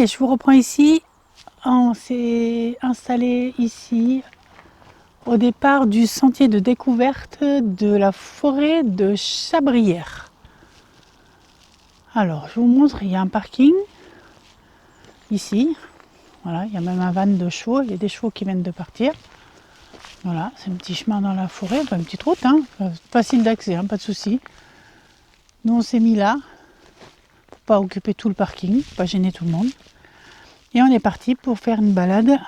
Allez, je vous reprends ici. On s'est installé ici au départ du sentier de découverte de la forêt de Chabrières. Alors, je vous montre, il y a un parking ici. Voilà, il y a même un van de chevaux, il y a des chevaux qui viennent de partir. Voilà, c'est un petit chemin dans la forêt, enfin, une petite route, hein, facile d'accès, hein, pas de souci. Nous, on s'est mis là, pour pas occuper tout le parking, pas gêner tout le monde. Et on est parti pour faire une balade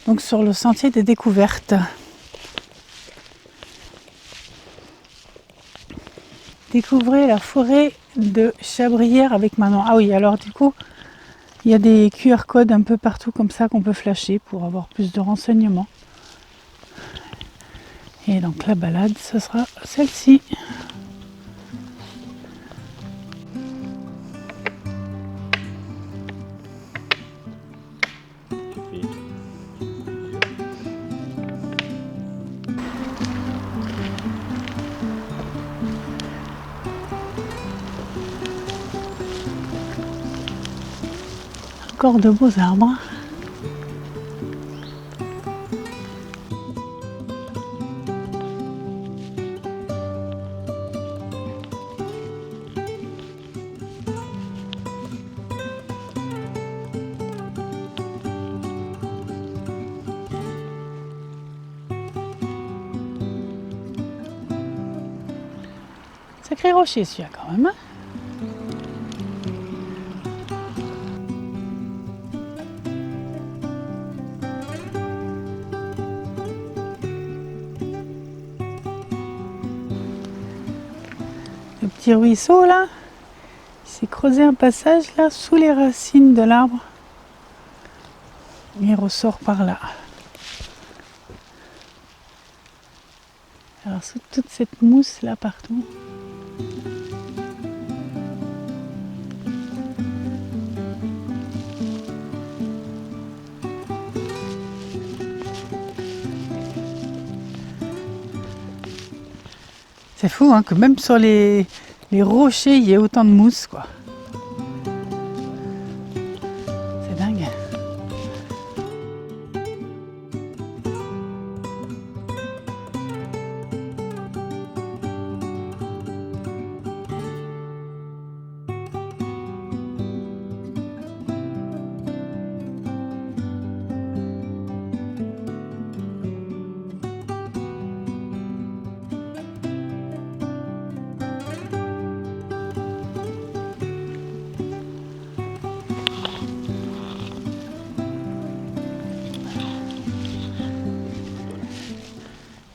donc sur le sentier des découvertes. Découvrez la forêt de Chabrières avec Manon. Ah oui, alors du coup, il y a des QR codes un peu partout comme ça qu'on peut flasher pour avoir plus de renseignements. Et donc la balade, ce sera celle-ci. Encore de beaux arbres. Sacré rocher celui-là quand même. Hein. Le petit ruisseau là, il s'est creusé un passage là sous les racines de l'arbre. Il ressort par là. Alors sous toute cette mousse là partout. C'est fou hein, que même sur les rochers il y ait autant de mousse quoi. C'est dingue.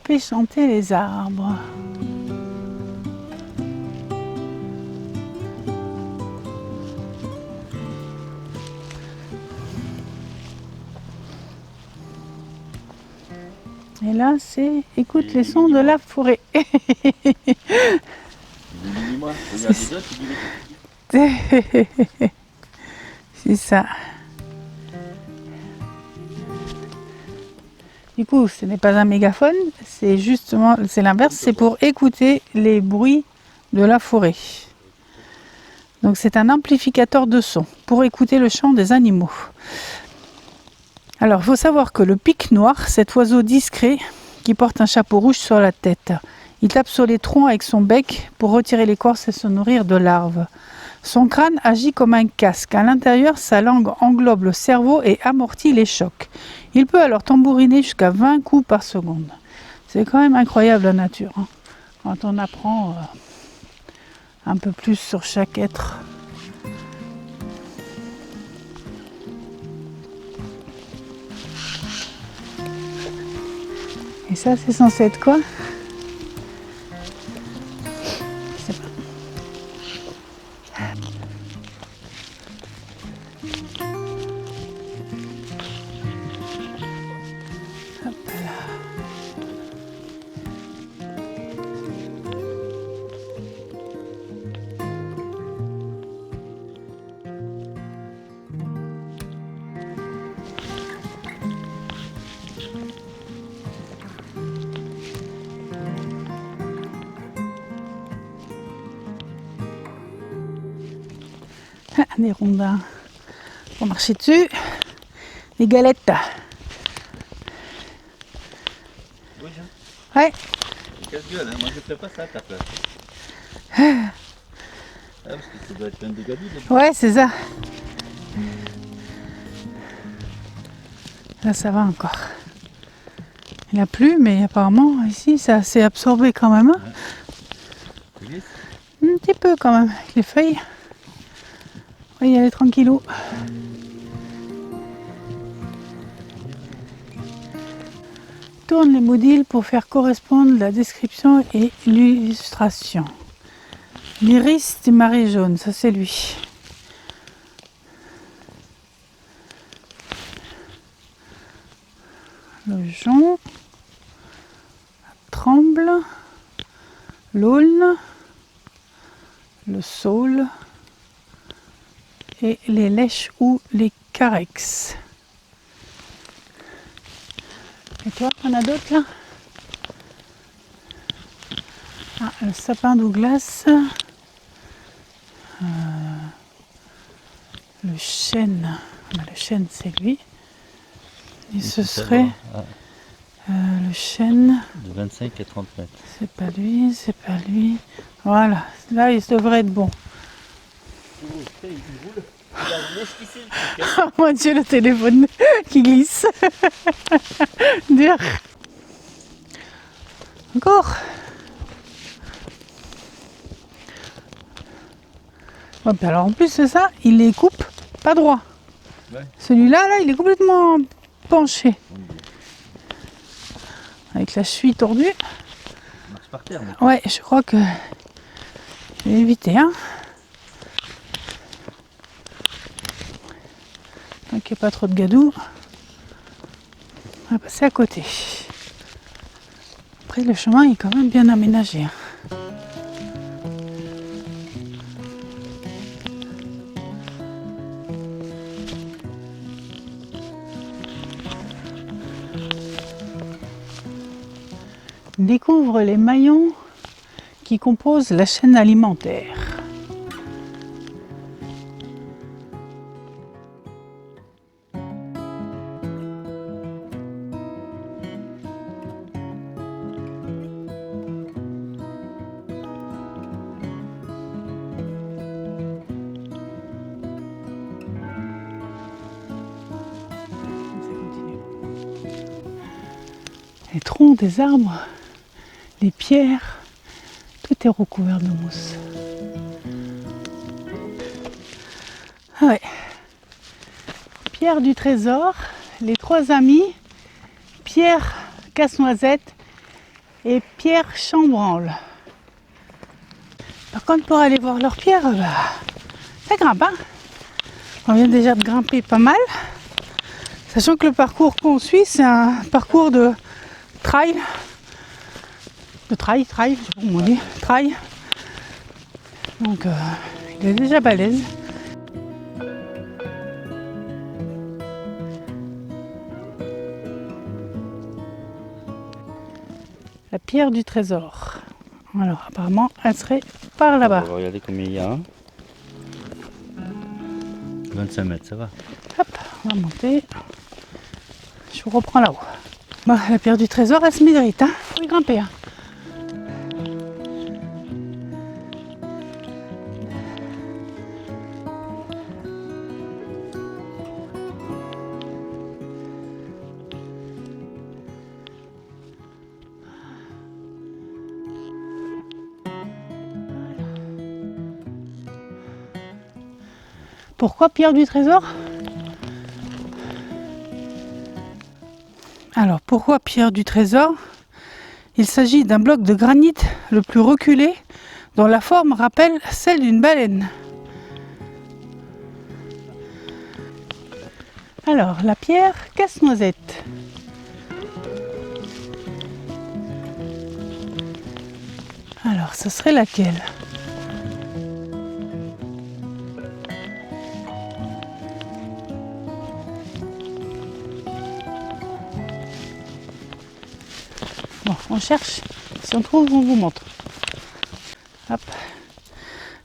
Fait chanter les arbres. Et là, c'est écoute les sons de la forêt. C'est ça. Du coup, ce n'est pas un mégaphone, c'est justement, c'est l'inverse, c'est pour écouter les bruits de la forêt. Donc c'est un amplificateur de son pour écouter le chant des animaux. Alors, il faut savoir que le pic noir, cet oiseau discret qui porte un chapeau rouge sur la tête, il tape sur les troncs avec son bec pour retirer l'écorce et se nourrir de larves. Son crâne agit comme un casque. À l'intérieur, sa langue englobe le cerveau et amortit les chocs. Il peut alors tambouriner jusqu'à 20 coups par seconde. C'est quand même incroyable la nature, hein, quand on apprend un peu plus sur chaque être. Et ça, c'est censé être quoi ? Je sais pas. Hop là. Ah, des rondins. Pour marcher dessus. Les galettes. Oui, Ouais. casse-gueule, hein. Moi je ferais pas ça à ta place. Ah, parce que ça doit être plein de gadou dedans. Ouais, c'est ça. Là, ça va encore. Il a plu, mais apparemment, ici, ça s'est absorbé quand même. Hein. Tu glisses? Un petit peu quand même, avec les feuilles. Oui, y aller tranquillou. Tourne les modules pour faire correspondre la description et l'illustration. L'iris du marais jaune, ça c'est lui. Le jonc, la tremble, l'aulne, le saule et les lèches ou les carex. Et toi, on a d'autres là? Ah, le sapin Douglas, le chêne, le chêne c'est lui, et ce serait le chêne, de 25 à 30 mètres. c'est pas lui, c'est pas lui, voilà, là il devrait être bon. Oh, il roule. Il a le qui le truc. Oh mon dieu, le téléphone qui glisse. Dur. Encore. Ouais, puis alors en plus c'est ça, il les coupe pas droit. Ouais. Celui-là, là, il est complètement penché. Avec la cheville tordue. Il marche par terre. Mais... Ouais, je crois que je vais éviter. Hein. Tant qu'il n'y a pas trop de gadou, on va passer à côté. Après, le chemin est quand même bien aménagé. Hein. Découvre les maillons qui composent la chaîne alimentaire. Les troncs des arbres, les pierres, tout est recouvert de mousse. Ah ouais. Pierre du Trésor, les trois amis, Pierre Casse-Noisette et Pierre Chambranle. Par contre, pour aller voir leurs pierres, ça grimpe. Hein. On vient déjà de grimper pas mal. Sachant que le parcours qu'on suit, c'est un parcours de trail. Je sais pas comment on dit, trail. Donc, il est déjà balèze. La pierre du trésor. Alors, apparemment, elle serait par là-bas. On va regarder combien il y a. 25 mètres, ça va. Hop, on va monter. Je vous reprends là-haut. Bon, la pierre du trésor, elle se mérite. Hein. Faut y grimper. Hein. Pourquoi pierre du trésor? Alors, pourquoi pierre du trésor? Il s'agit d'un bloc de granit le plus reculé dont la forme rappelle celle d'une baleine. Alors, la pierre Casse-Noisette. Alors, ce serait laquelle? Bon, on cherche. Si on trouve, on vous montre. Hop.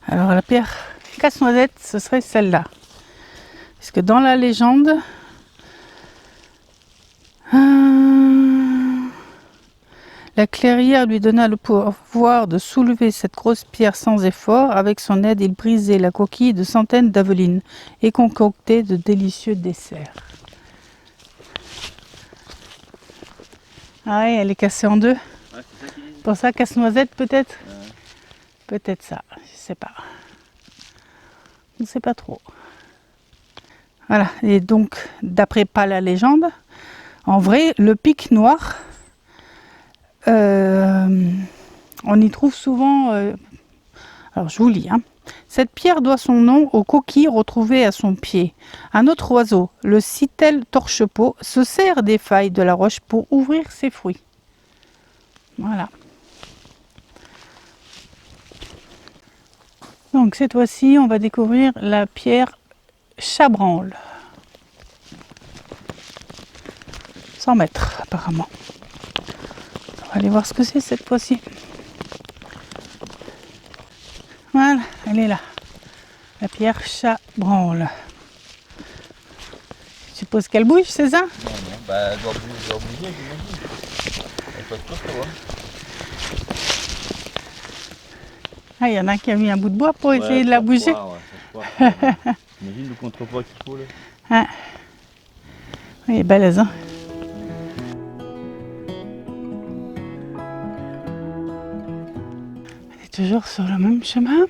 Alors, la pierre Casse-Noisette, ce serait celle-là. Parce que dans la légende, la clairière lui donna le pouvoir de soulever cette grosse pierre sans effort. Avec son aide, il brisait la coquille de centaines d'avelines et concoctait de délicieux desserts. Ah ouais, elle est cassée en deux. Ouais, c'est ça qu'ils disent. Pour ça, casse-noisette peut-être. Ouais. Peut-être ça, je sais pas. Je ne sais pas trop. Voilà, et donc, d'après pas la légende, en vrai, le pic noir, on y trouve souvent... alors, je vous lis. Cette pierre doit son nom aux coquilles retrouvées à son pied. Un autre oiseau, le citel torche-peau, se sert des failles de la roche pour ouvrir ses fruits. Voilà. Donc cette fois-ci, on va découvrir la pierre Chabranle. 100 mètres apparemment. On va aller voir ce que c'est cette fois-ci. Voilà, elle est là. La pierre Chabranle. Je suppose qu'elle bouge, c'est ça? Non, bah elle doit bouger, j'imagine. Elle passe pas trop, hein. Ah, il y en a qui a mis un bout de bois pour essayer de la bouger. Imagine le contrepoids qu'il faut là. Ah. Elle est balèze, hein? Elle est toujours sur le même chemin.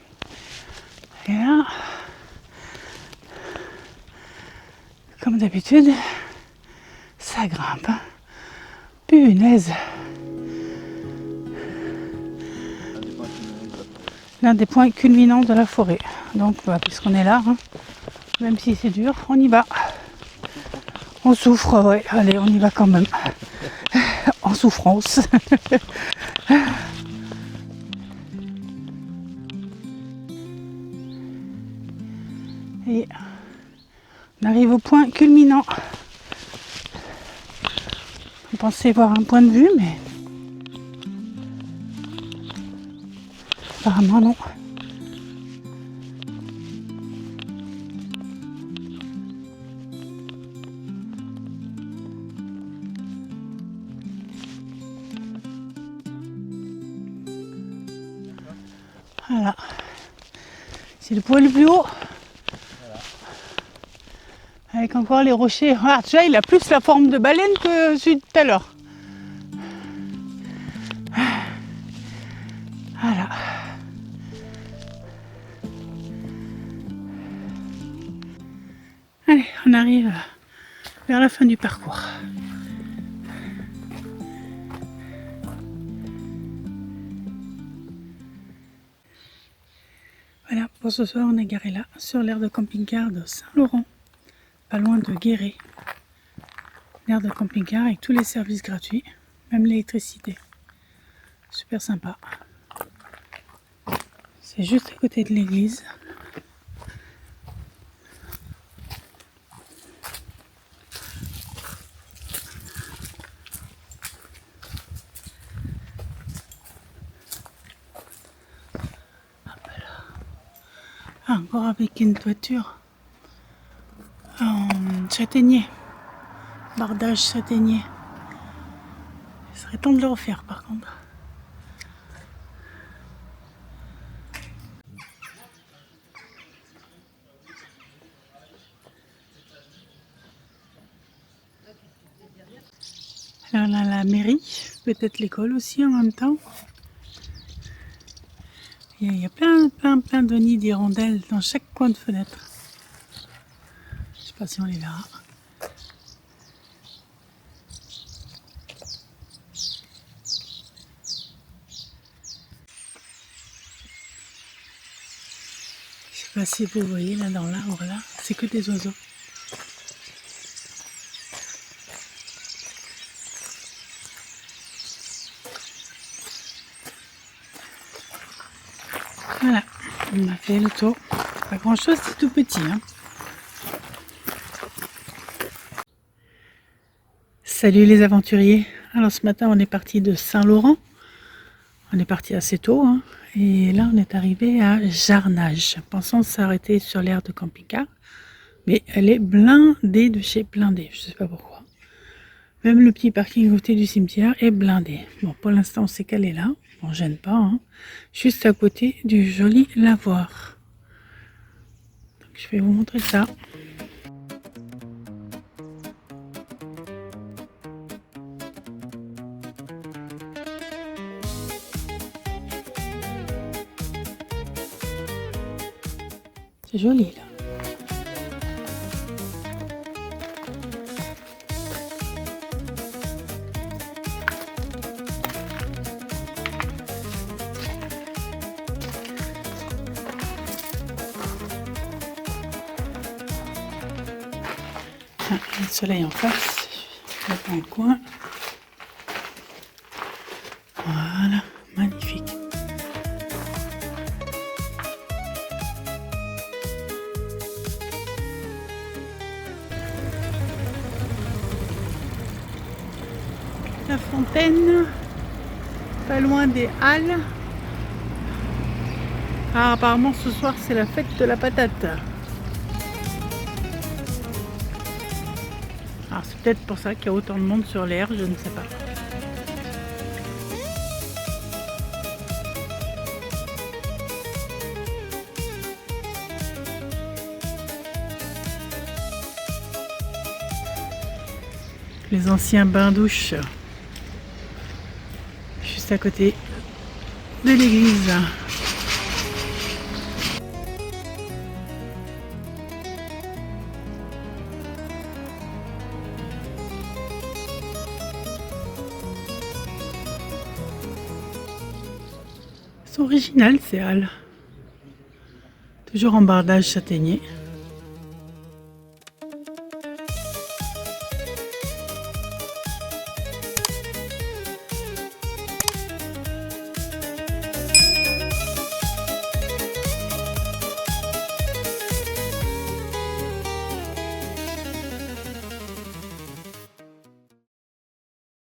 Et là, comme d'habitude, ça grimpe. Punaise! L'un des points culminants de la forêt. Donc, puisqu'on est là, même si c'est dur, on y va. On souffre, ouais. Allez, on y va quand même. En souffrance. Et on arrive au point culminant. On pensait voir un point de vue, mais apparemment non. Voilà. C'est le point le plus haut. Avec encore les rochers. Ah, déjà, il a plus la forme de baleine que celui de tout à l'heure. Voilà. Allez, on arrive vers la fin du parcours. Voilà, pour ce soir, on est garé là, sur l'aire de camping-car de Saint-Laurent, pas loin de Guéret. L'aire de camping-car avec tous les services gratuits, même l'électricité. Super sympa. C'est juste à côté de l'église. Ah, encore avec une toiture en châtaignier, bardage châtaignier. Il serait temps de le refaire par contre. Alors là, la mairie, peut-être l'école aussi en même temps. Il y a plein de nids d'hirondelles dans chaque coin de fenêtre. Je ne sais pas si on les verra. Je ne sais pas si vous voyez là dans l'arbre là, c'est que des oiseaux. Voilà, on a fait le tour. Pas grand chose, c'est tout petit. Salut les aventuriers. Alors ce matin on est parti de Saint-Laurent. On est parti assez tôt. Et là on est arrivé à Jarnage. Pensons s'arrêter sur l'aire de camping-car. Mais elle est blindée de chez blindée, je sais pas pourquoi. Même le petit parking à côté du cimetière est blindé. Bon, pour l'instant, on sait qu'elle est là. On gêne pas, hein. Juste à côté du joli lavoir. Donc, je vais vous montrer ça. C'est joli, là. Ah, le soleil en face, je vais un coin. Voilà, magnifique. La fontaine, pas loin des halles. Ah, apparemment ce soir c'est la fête de la patate. Alors c'est peut-être pour ça qu'il y a autant de monde sur l'air, je ne sais pas. Les anciens bains-douches, juste à côté de l'église. C'est original ces halles. Toujours en bardage châtaignier.